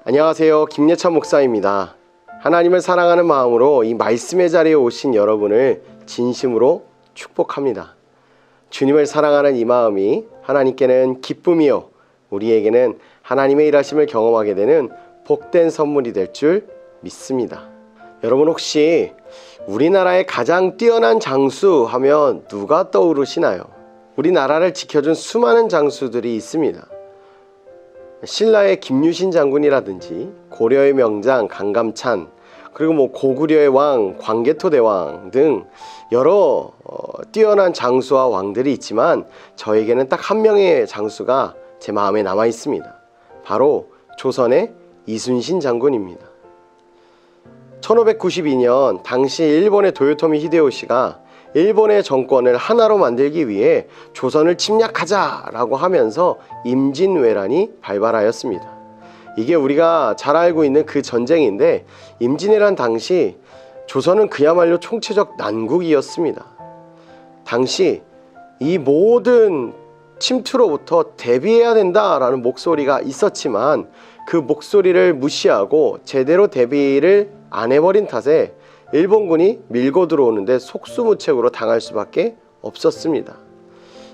안녕하세요. 김예찬 목사입니다. 하나님을 사랑하는 마음으로 이 말씀의 자리에 오신 여러분을 진심으로 축복합니다. 주님을 사랑하는 이 마음이 하나님께는 기쁨이요, 우리에게는 하나님의 일하심을 경험하게 되는 복된 선물이 될 줄 믿습니다. 여러분 혹시 우리나라의 가장 뛰어난 장수 하면 누가 떠오르시나요? 우리나라를 지켜준 수많은 장수들이 있습니다. 신라의 김유신 장군이라든지 고려의 명장 강감찬, 그리고 고구려의 왕 광개토대왕 등 여러 뛰어난 장수와 왕들이 있지만 저에게는 딱 한 명의 장수가 제 마음에 남아 있습니다. 바로 조선의 이순신 장군입니다. 1592년 당시 일본의 도요토미 히데요시가 일본의 정권을 하나로 만들기 위해 조선을 침략하자라고 하면서 임진왜란이 발발하였습니다. 이게 우리가 잘 알고 있는 그 전쟁인데, 임진왜란 당시 조선은 그야말로 총체적 난국이었습니다. 당시 이 모든 침투로부터 대비해야 된다라는 목소리가 있었지만 그 목소리를 무시하고 제대로 대비를 안 해버린 탓에 일본군이 밀고 들어오는데 속수무책으로 당할 수밖에 없었습니다.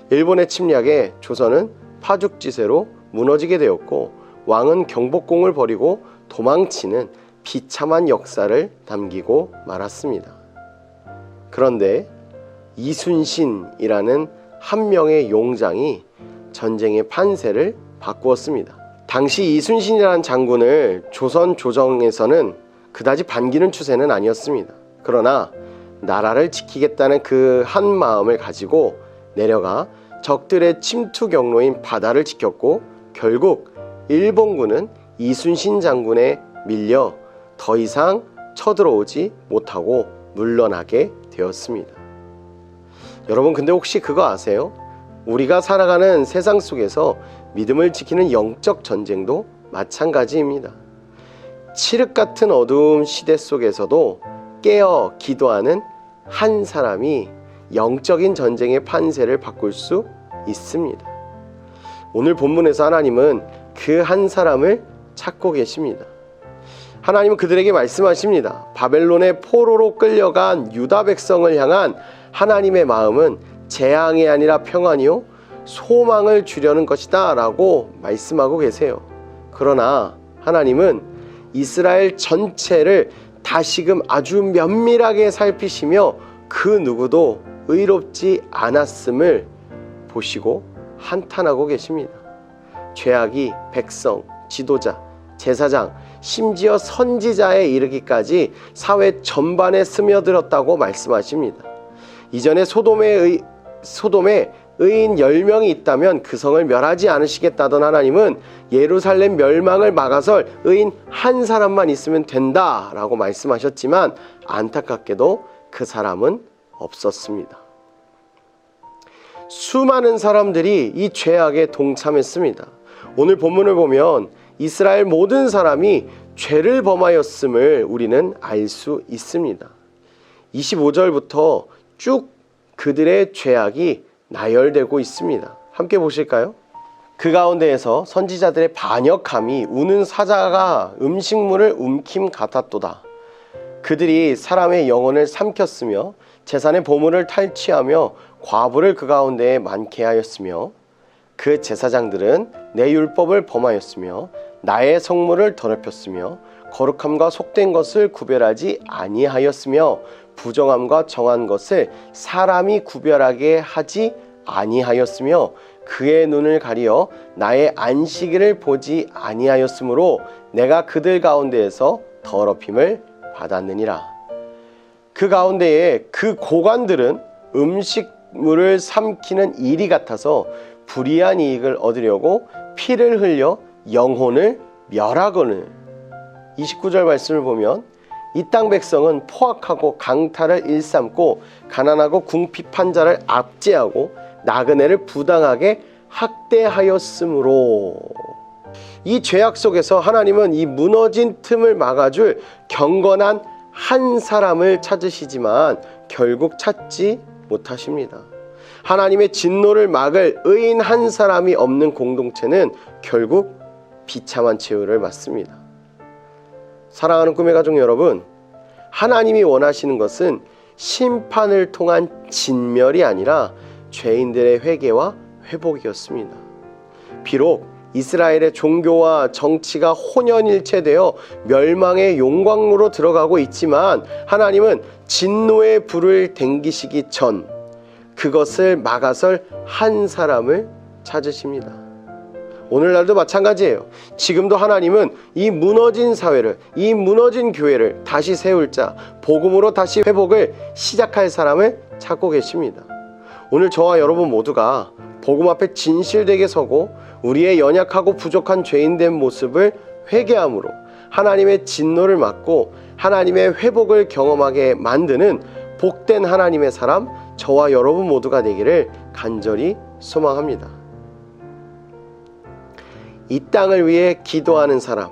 일본의 침략에 조선은 파죽지세로 무너지게 되었고, 왕은 경복궁을 버리고 도망치는 비참한 역사를 남기고 말았습니다. 그런데 이순신이라는 한 명의 용장이 전쟁의 판세를 바꾸었습니다. 당시 이순신이라는 장군을 조선 조정에서는 그다지 반기는 추세는 아니었습니다. 그러나 나라를 지키겠다는 그 한 마음을 가지고 내려가 적들의 침투 경로인 바다를 지켰고, 결국 일본군은 이순신 장군에 밀려 더 이상 쳐들어오지 못하고 물러나게 되었습니다. 여러분, 근데 혹시 그거 아세요? 우리가 살아가는 세상 속에서 믿음을 지키는 영적 전쟁도 마찬가지입니다. 칠흑 같은 어두운 시대 속에서도 깨어 기도하는 한 사람이 영적인 전쟁의 판세를 바꿀 수 있습니다. 오늘 본문에서 하나님은 그 한 사람을 찾고 계십니다. 하나님은 그들에게 말씀하십니다. 바벨론의 포로로 끌려간 유다 백성을 향한 하나님의 마음은 재앙이 아니라 평안이요 소망을 주려는 것이다 라고 말씀하고 계세요. 그러나 하나님은 이스라엘 전체를 다시금 아주 면밀하게 살피시며 그 누구도 의롭지 않았음을 보시고 한탄하고 계십니다. 죄악이 백성, 지도자, 제사장, 심지어 선지자에 이르기까지 사회 전반에 스며들었다고 말씀하십니다. 이전에 소돔에 의인 10명이 있다면 그 성을 멸하지 않으시겠다던 하나님은 예루살렘 멸망을 막아설 의인 한 사람만 있으면 된다라고 말씀하셨지만 안타깝게도 그 사람은 없었습니다. 수많은 사람들이 이 죄악에 동참했습니다. 오늘 본문을 보면 이스라엘 모든 사람이 죄를 범하였음을 우리는 알 수 있습니다. 25절부터 쭉 그들의 죄악이 나열되고 있습니다. 함께 보실까요? 그 가운데에서 선지자들의 반역함이 우는 사자가 음식물을 움킴 같았도다. 그들이 사람의 영혼을 삼켰으며 재산의 보물을 탈취하며 과부를 그 가운데에 많게 하였으며, 그 제사장들은 내 율법을 범하였으며 나의 성물을 더럽혔으며 거룩함과 속된 것을 구별하지 아니하였으며 부정함과 정한 것을 사람이 구별하게 하지 아니하였으며 그의 눈을 가리어 나의 안식일을 보지 아니하였으므로 내가 그들 가운데에서 더럽힘을 받았느니라. 그 가운데에 그 고관들은 음식물을 삼키는 일이 같아서 불의한 이익을 얻으려고 피를 흘려 영혼을 멸하거늘. 29절 말씀을 보면 이 땅 백성은 포악하고 강탈을 일삼고 가난하고 궁핍한 자를 압제하고 나그네를 부당하게 학대하였으므로. 이 죄악 속에서 하나님은 이 무너진 틈을 막아줄 경건한 한 사람을 찾으시지만 결국 찾지 못하십니다. 하나님의 진노를 막을 의인 한 사람이 없는 공동체는 결국 비참한 최후를 맞습니다. 사랑하는 꿈의 가족 여러분, 하나님이 원하시는 것은 심판을 통한 진멸이 아니라 죄인들의 회개와 회복이었습니다. 비록 이스라엘의 종교와 정치가 혼연일체되어 멸망의 용광로로 들어가고 있지만 하나님은 진노의 불을 댕기시기 전 그것을 막아설 한 사람을 찾으십니다. 오늘날도 마찬가지예요. 지금도 하나님은 이 무너진 사회를, 이 무너진 교회를 다시 세울 자, 복음으로 다시 회복을 시작할 사람을 찾고 계십니다. 오늘 저와 여러분 모두가 복음 앞에 진실되게 서고 우리의 연약하고 부족한 죄인된 모습을 회개함으로 하나님의 진노를 막고 하나님의 회복을 경험하게 만드는 복된 하나님의 사람, 저와 여러분 모두가 되기를 간절히 소망합니다. 이 땅을 위해 기도하는 사람,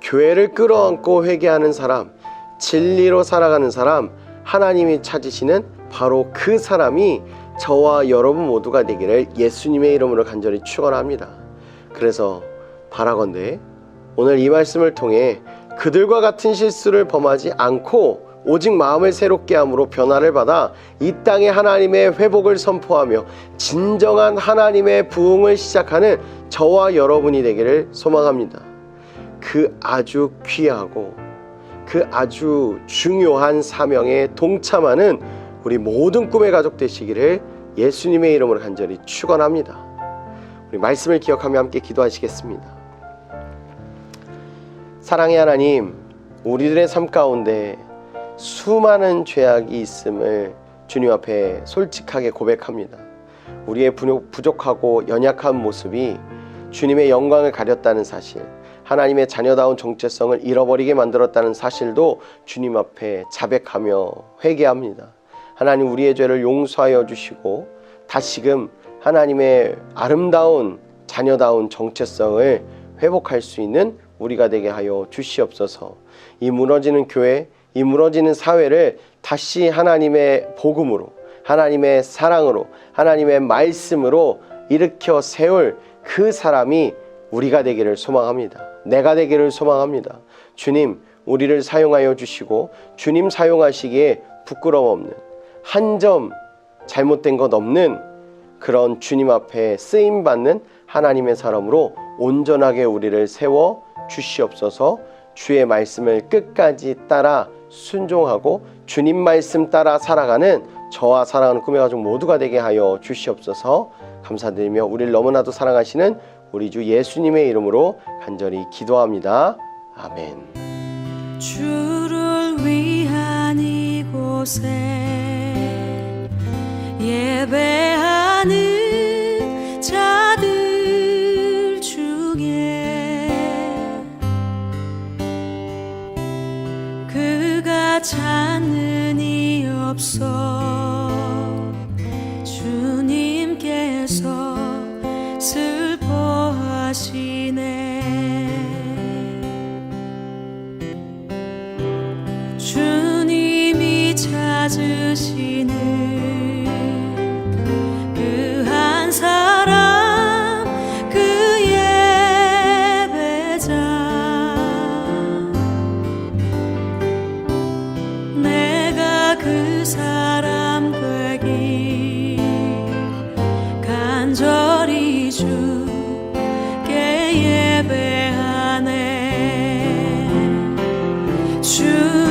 교회를 끌어안고 회개하는 사람, 진리로 살아가는 사람, 하나님이 찾으시는 바로 그 사람이 저와 여러분 모두가 되기를 예수님의 이름으로 간절히 축원합니다. 그래서 바라건대 오늘 이 말씀을 통해 그들과 같은 실수를 범하지 않고 오직 마음을 새롭게 함으로 변화를 받아 이 땅에 하나님의 회복을 선포하며 진정한 하나님의 부흥을 시작하는 저와 여러분이 되기를 소망합니다. 그 아주 귀하고 그 아주 중요한 사명에 동참하는 우리 모든 꿈의 가족 되시기를 예수님의 이름으로 간절히 축원합니다. 우리 말씀을 기억하며 함께 기도하시겠습니다. 사랑의 하나님, 우리들의 삶 가운데 수많은 죄악이 있음을 주님 앞에 솔직하게 고백합니다. 우리의 부족하고 연약한 모습이 주님의 영광을 가렸다는 사실, 하나님의 자녀다운 정체성을 잃어버리게 만들었다는 사실도 주님 앞에 자백하며 회개합니다. 하나님, 우리의 죄를 용서하여 주시고 다시금 하나님의 아름다운 자녀다운 정체성을 회복할 수 있는 우리가 되게 하여 주시옵소서. 이 무너지는 교회, 이 무너지는 사회를 다시 하나님의 복음으로, 하나님의 사랑으로, 하나님의 말씀으로 일으켜 세울 그 사람이 우리가 되기를 소망합니다. 내가 되기를 소망합니다. 주님, 우리를 사용하여 주시고 주님 사용하시기에 부끄러움 없는, 한 점 잘못된 것 없는 그런 주님 앞에 쓰임받는 하나님의 사람으로 온전하게 우리를 세워 주시옵소서. 주의 말씀을 끝까지 따라 순종하고 주님 말씀 따라 살아가는 저와 사랑하는 꿈의 가족 모두가 되게 하여 주시옵소서. 감사드리며 우리를 너무나도 사랑하시는 우리 주 예수님의 이름으로 간절히 기도합니다. 아멘. 주를 위한 이곳에 예배하는 자들 중에 그가 찾는 이 없어 주님께서 슬퍼하시네. 주님이 찾으시는 그 한 사람, 그 예배자, 내가 그 사람 되기 간절히 주께 예배하네. 주